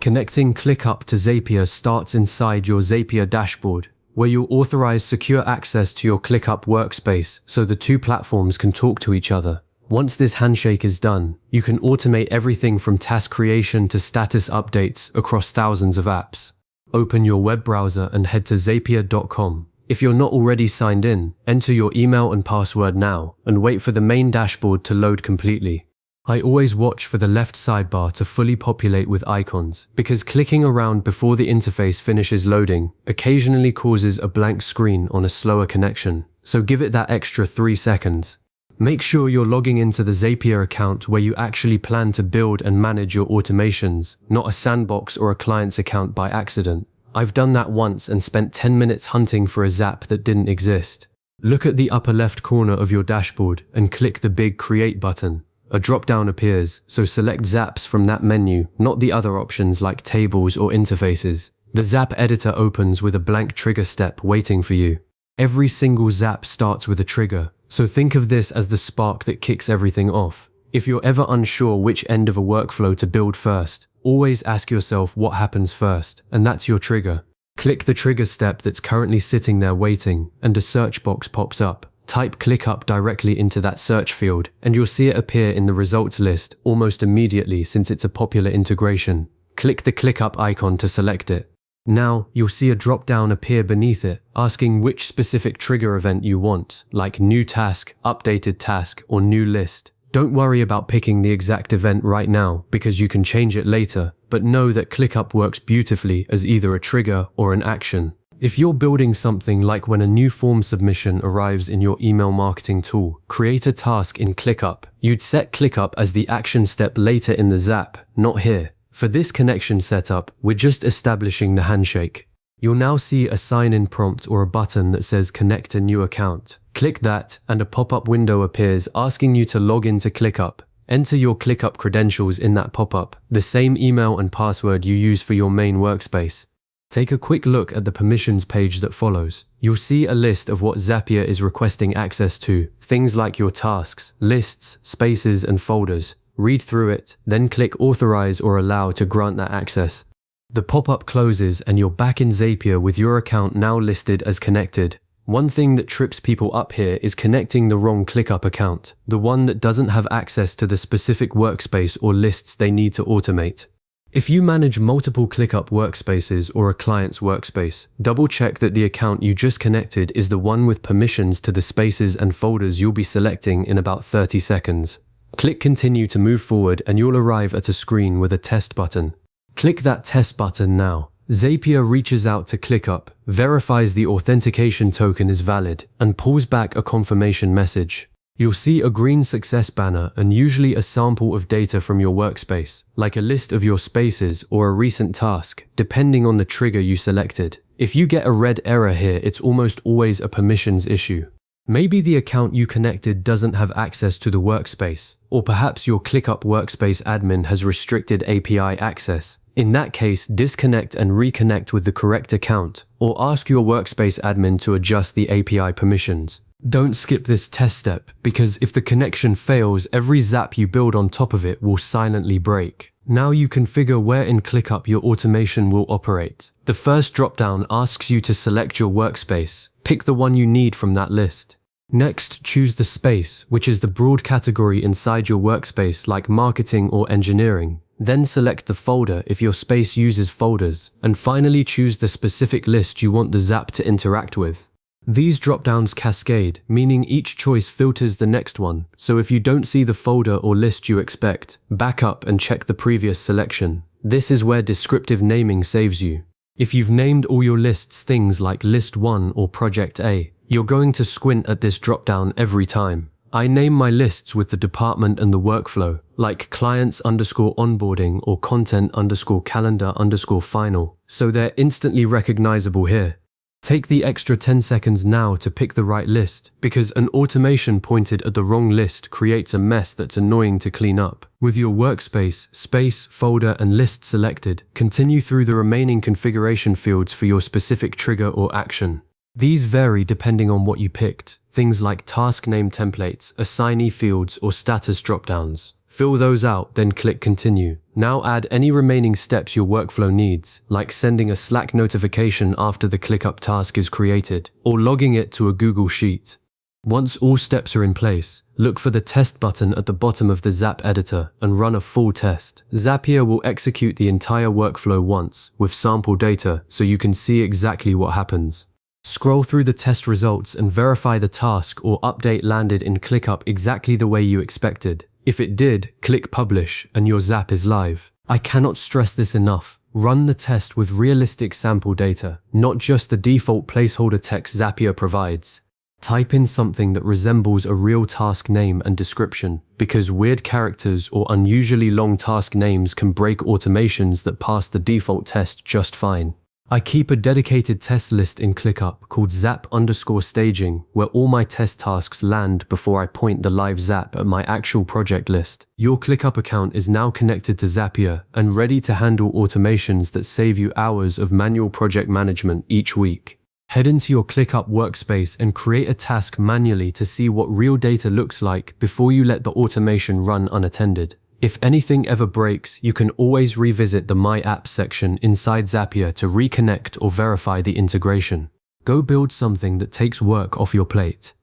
Connecting ClickUp to Zapier starts inside your Zapier dashboard, where you'll authorize secure access to your ClickUp workspace so the two platforms can talk to each other. Once this handshake is done, you can automate everything from task creation to status updates across thousands of apps. Open your web browser and head to zapier.com. If you're not already signed in, enter your email and password now and wait for the main dashboard to load completely. I always watch for the left sidebar to fully populate with icons, because clicking around before the interface finishes loading occasionally causes a blank screen on a slower connection, so give it that extra 3 seconds. Make sure you're logging into the Zapier account where you actually plan to build and manage your automations, not a sandbox or a client's account by accident. I've done that once and spent 10 minutes hunting for a Zap that didn't exist. Look at the upper left corner of your dashboard and click the big Create button. A drop-down appears, so select Zaps from that menu, not the other options like tables or interfaces. The Zap editor opens with a blank trigger step waiting for you. Every single Zap starts with a trigger, so think of this as the spark that kicks everything off. If you're ever unsure which end of a workflow to build first, always ask yourself what happens first, and that's your trigger. Click the trigger step that's currently sitting there waiting, and a search box pops up. Type ClickUp directly into that search field, and you'll see it appear in the results list almost immediately since it's a popular integration. Click the ClickUp icon to select it. Now, you'll see a drop-down appear beneath it, asking which specific trigger event you want, like new task, updated task, or new list. Don't worry about picking the exact event right now, because you can change it later, but know that ClickUp works beautifully as either a trigger or an action. If you're building something like when a new form submission arrives in your email marketing tool, create a task in ClickUp. You'd set ClickUp as the action step later in the Zap, not here. For this connection setup, we're just establishing the handshake. You'll now see a sign-in prompt or a button that says Connect a new account. Click that, and a pop-up window appears asking you to log into ClickUp. Enter your ClickUp credentials in that pop-up, the same email and password you use for your main workspace. Take a quick look at the permissions page that follows. You'll see a list of what Zapier is requesting access to, things like your tasks, lists, spaces, and folders. Read through it, then click Authorize or Allow to grant that access. The pop-up closes and you're back in Zapier with your account now listed as connected. One thing that trips people up here is connecting the wrong ClickUp account, the one that doesn't have access to the specific workspace or lists they need to automate. If you manage multiple ClickUp workspaces or a client's workspace, double-check that the account you just connected is the one with permissions to the spaces and folders you'll be selecting in about 30 seconds. Click Continue to move forward and you'll arrive at a screen with a test button. Click that test button now. Zapier reaches out to ClickUp, verifies the authentication token is valid, and pulls back a confirmation message. You'll see a green success banner and usually a sample of data from your workspace, like a list of your spaces or a recent task, depending on the trigger you selected. If you get a red error here, it's almost always a permissions issue. Maybe the account you connected doesn't have access to the workspace, or perhaps your ClickUp workspace admin has restricted API access. In that case, disconnect and reconnect with the correct account, or ask your workspace admin to adjust the API permissions. Don't skip this test step, because if the connection fails, every Zap you build on top of it will silently break. Now you configure where in ClickUp your automation will operate. The first dropdown asks you to select your workspace. Pick the one you need from that list. Next, choose the space, which is the broad category inside your workspace like marketing or engineering. Then select the folder if your space uses folders. And finally choose the specific list you want the Zap to interact with. These dropdowns cascade, meaning each choice filters the next one, so if you don't see the folder or list you expect, back up and check the previous selection. This is where descriptive naming saves you. If you've named all your lists things like List 1 or Project A, you're going to squint at this dropdown every time. I name my lists with the department and the workflow, like clients_onboarding or content_calendar_final, so they're instantly recognizable here. Take the extra 10 seconds now to pick the right list, because an automation pointed at the wrong list creates a mess that's annoying to clean up. With your workspace, space, folder, and list selected, continue through the remaining configuration fields for your specific trigger or action. These vary depending on what you picked, things like task name templates, assignee fields, or status dropdowns. Fill those out, then click Continue. Now add any remaining steps your workflow needs, like sending a Slack notification after the ClickUp task is created, or logging it to a Google Sheet. Once all steps are in place, look for the test button at the bottom of the Zap editor and run a full test. Zapier will execute the entire workflow once, with sample data, so you can see exactly what happens. Scroll through the test results and verify the task or update landed in ClickUp exactly the way you expected. If it did, click Publish and your Zap is live. I cannot stress this enough. Run the test with realistic sample data, not just the default placeholder text Zapier provides. Type in something that resembles a real task name and description, because weird characters or unusually long task names can break automations that pass the default test just fine. I keep a dedicated test list in ClickUp called Zap_staging, where all my test tasks land before I point the live Zap at my actual project list. Your ClickUp account is now connected to Zapier and ready to handle automations that save you hours of manual project management each week. Head into your ClickUp workspace and create a task manually to see what real data looks like before you let the automation run unattended. If anything ever breaks, you can always revisit the My Apps section inside Zapier to reconnect or verify the integration. Go build something that takes work off your plate.